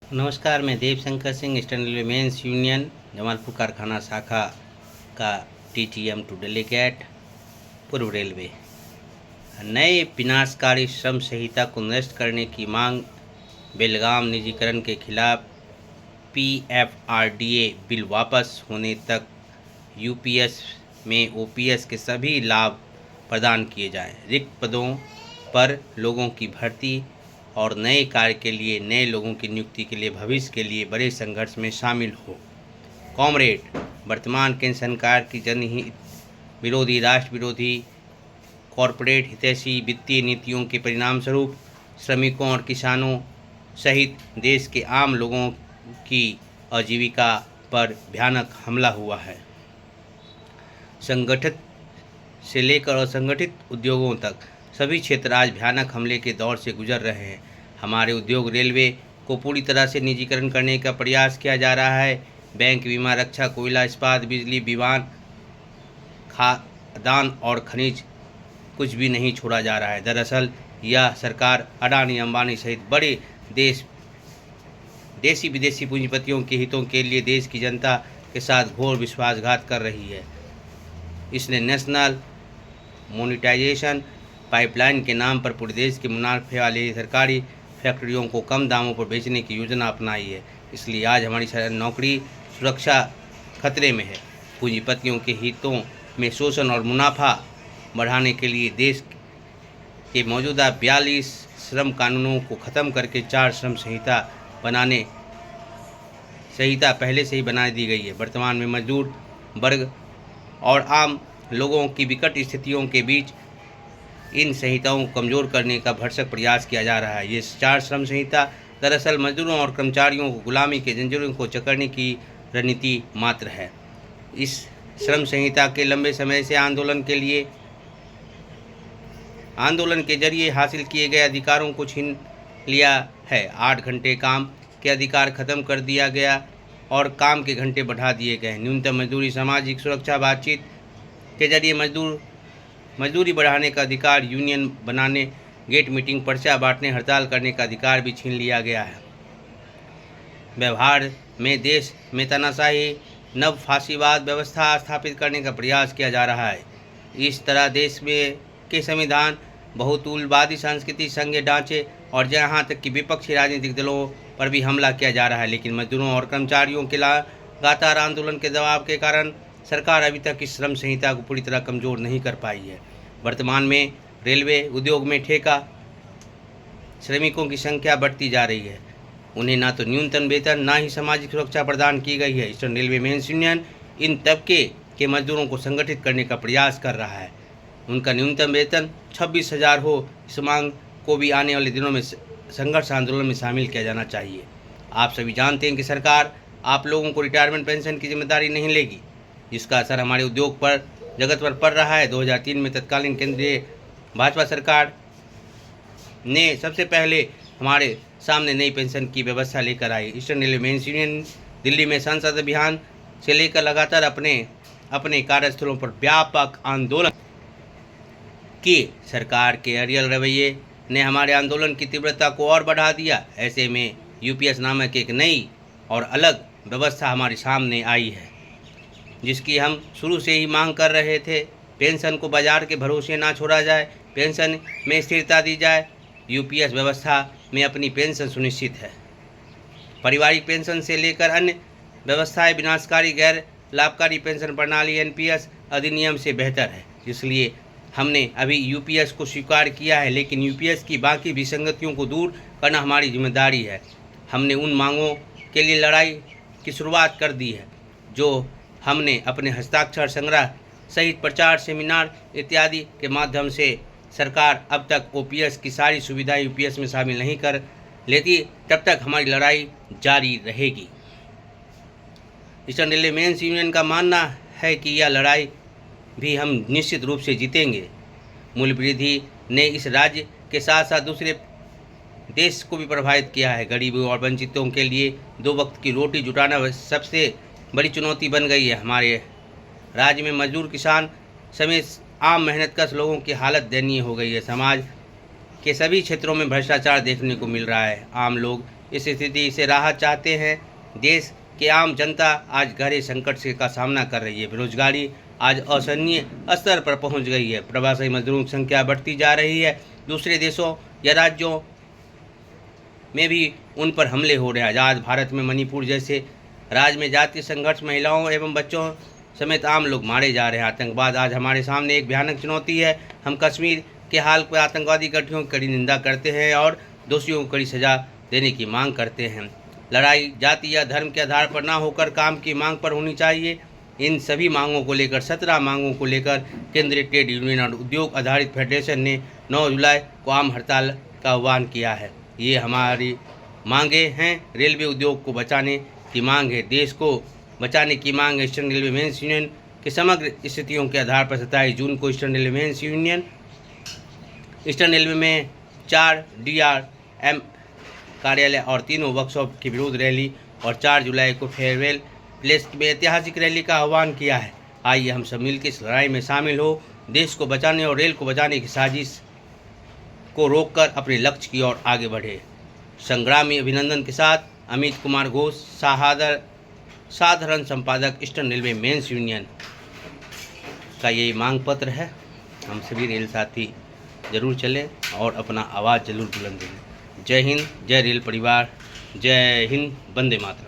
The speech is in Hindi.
नमस्कार, मैं Dev Shankar Singh, eastern railway men's union Jamalpur कारखाना शाखा का टीटीएम टू डेलीगेट। पूर्व रेलवे नए विनाशकारी श्रम संहिता को नष्ट करने की मांग, बेलगाम निजीकरण के खिलाफ पीएफआरडीए बिल वापस होने तक यूपीएस में ओपीएस के सभी लाभ प्रदान किए जाएं, रिक्त पदों पर लोगों की भर्ती और नए कार्य के लिए नए लोगों की नियुक्ति के लिए भविष्य के लिए बड़े संघर्ष में शामिल हो। कॉमरेड, वर्तमान केंद्र सरकार की जनहित विरोधी, राष्ट्र विरोधी, कॉरपोरेट हितैषी वित्तीय नीतियों के परिणामस्वरूप श्रमिकों और किसानों सहित देश के आम लोगों की आजीविका पर भयानक हमला हुआ है। संगठित से लेकर असंगठित उद्योगों तक सभी क्षेत्र आज भयानक हमले के दौर से गुजर रहे हैं। हमारे उद्योग रेलवे को पूरी तरह से निजीकरण करने का प्रयास किया जा रहा है। बैंक, बीमा, रक्षा, कोयला, इस्पात, बिजली, विमान, खाद्यान्न और खनिज कुछ भी नहीं छोड़ा जा रहा है। दरअसल यह सरकार अडानी, अंबानी सहित बड़े देशी विदेशी पूंजीपतियों के हितों के लिए देश की जनता के साथ घोर विश्वासघात कर रही है। इसने नेशनल मोनेटाइजेशन पाइपलाइन के नाम पर पूरे देश के मुनाफे वाली सरकारी फैक्ट्रियों को कम दामों पर बेचने की योजना अपनाई है। इसलिए आज हमारी नौकरी सुरक्षा खतरे में है। पूंजीपतियों के हितों में शोषण और मुनाफा बढ़ाने के लिए देश के मौजूदा 42 श्रम कानूनों को ख़त्म करके 4 श्रम संहिता पहले से ही बना दी गई है। वर्तमान में मजदूर वर्ग और आम लोगों की विकट स्थितियों के बीच इन संहिताओं को कमज़ोर करने का भरसक प्रयास किया जा रहा है। ये 4 श्रम संहिता दरअसल मजदूरों और कर्मचारियों को गुलामी के जंजीरों को जकड़ने की रणनीति मात्र है। इस श्रम संहिता के लंबे समय से आंदोलन के जरिए हासिल किए गए अधिकारों को छीन लिया है। 8 घंटे काम के अधिकार खत्म कर दिया गया और काम के घंटे बढ़ा दिए गए। न्यूनतम मजदूरी, सामाजिक सुरक्षा, बातचीत के जरिए मजदूरी बढ़ाने का अधिकार, यूनियन बनाने, गेट मीटिंग, पर्चा बांटने, हड़ताल करने का अधिकार भी छीन लिया गया है। व्यवहार में देश में तानाशाही नव फांसीवाद व्यवस्था स्थापित करने का प्रयास किया जा रहा है। इस तरह देश में के संविधान, बहुतूलवादी संस्कृति, संघीय ढांचे और जहाँ तक कि विपक्षी राजनीतिक दलों पर भी हमला किया जा रहा है। लेकिन मजदूरों और कर्मचारियों के लगातार आंदोलन के दबाव के कारण सरकार अभी तक इस श्रम संहिता को पूरी तरह कमज़ोर नहीं कर पाई है। वर्तमान में रेलवे उद्योग में ठेका श्रमिकों की संख्या बढ़ती जा रही है। उन्हें ना तो न्यूनतम वेतन, ना ही सामाजिक सुरक्षा प्रदान की गई है। Eastern railway men's union in तबके के मजदूरों को संगठित करने का प्रयास कर रहा है। उनका न्यूनतम वेतन 26,000 हो। इस मांग को भी आने वाले दिनों में संघर्ष आंदोलन में शामिल किया जाना चाहिए। आप सभी जानते हैं कि सरकार आप लोगों को रिटायरमेंट पेंशन की जिम्मेदारी नहीं लेगी, जिसका असर हमारे उद्योग पर, जगत पर पड़ रहा है। 2003 में तत्कालीन केंद्रीय भाजपा सरकार ने सबसे पहले हमारे सामने नई पेंशन की व्यवस्था लेकर आई। Eastern railway men's union Delhi में संसद अभियान से लेकर लगातार अपने कार्यस्थलों पर व्यापक आंदोलन किए। सरकार के अड़ियल रवैये ने हमारे आंदोलन की तीव्रता को और बढ़ा दिया। ऐसे में यूपीएस नामक एक नई और अलग व्यवस्था हमारे सामने आई है, जिसकी हम शुरू से ही मांग कर रहे थे। पेंशन को बाजार के भरोसे ना छोड़ा जाए, पेंशन में स्थिरता दी जाए। यूपीएस व्यवस्था में अपनी पेंशन सुनिश्चित है। पारिवारिक पेंशन से लेकर अन्य व्यवस्थाएं विनाशकारी गैर लाभकारी पेंशन प्रणाली एनपीएस अधिनियम से बेहतर है। इसलिए हमने अभी यूपीएस को स्वीकार किया है, लेकिन यूपीएस की बाकी विसंगतियों को दूर करना हमारी जिम्मेदारी है। हमने उन मांगों के लिए लड़ाई की शुरुआत कर दी है जो हमने अपने हस्ताक्षर संग्रह सहित प्रचार, सेमिनार इत्यादि के माध्यम से सरकार अब तक ओपीएस की सारी सुविधाएं यूपीएस में शामिल नहीं कर लेती, तब तक हमारी लड़ाई जारी रहेगी। ईस्टर्न रेलवे मेंस यूनियन का मानना है कि यह लड़ाई भी हम निश्चित रूप से जीतेंगे। मूल्य वृद्धि ने इस राज्य के साथ साथ दूसरे देश को भी प्रभावित किया है। गरीबों और वंचितों के लिए 2 वक्त की रोटी जुटाना सबसे बड़ी चुनौती बन गई है। हमारे राज्य में मजदूर, किसान समेत आम मेहनतकश लोगों की हालत दयनीय हो गई है। समाज के सभी क्षेत्रों में भ्रष्टाचार देखने को मिल रहा है। आम लोग इस स्थिति से राहत चाहते हैं। देश की आम जनता आज गहरे संकट से का सामना कर रही है। बेरोजगारी आज असहनीय स्तर पर पहुंच गई है। प्रवासी मजदूरों की संख्या बढ़ती जा रही है। दूसरे देशों या राज्यों में भी उन पर हमले हो रहे हैं। आज़ाद भारत में मणिपुर जैसे राज्य में जातीय संघर्ष, महिलाओं एवं बच्चों समेत आम लोग मारे जा रहे हैं। आतंकवाद आज हमारे सामने एक भयानक चुनौती है। हम कश्मीर के हाल पर आतंकवादी गठियों की कड़ी निंदा करते हैं और दोषियों को कड़ी सजा देने की मांग करते हैं। लड़ाई जाति या धर्म के आधार पर ना होकर काम की मांग पर होनी चाहिए। इन सभी मांगों को लेकर 17 मांगों को लेकर केंद्रीय ट्रेड यूनियन और उद्योग आधारित फेडरेशन ने 9 जुलाई को आम हड़ताल का आह्वान किया है। ये हमारी मांगे हैं। रेलवे उद्योग को बचाने की मांग है। देश को बचाने की मांग है। ईस्टर्न रेलवे मेंस यूनियन के समग्र स्थितियों के आधार पर 27 जून को Eastern railway men's union Eastern Railway में 4 DRM कार्यालय और 3 वर्कशॉप की विरोध रैली और 4 जुलाई को फेयरवेल प्लेस में ऐतिहासिक रैली का आह्वान किया है। आइए हम सब मिलकर इस लड़ाई में शामिल हो, देश को बचाने और रेल को बचाने की साजिश को रोककर अपने लक्ष्य की ओर आगे बढ़े। संग्रामी अभिनंदन के साथ अमित कुमार घोष, साधारण संपादक, ईस्टर्न रेलवे मेंस यूनियन का ये मांग पत्र है। हम सभी रेल साथी जरूर चलें और अपना आवाज़ जरूर बुलंद करें। जय हिंद, जय रेल परिवार, जय हिंद, वंदे मातरम।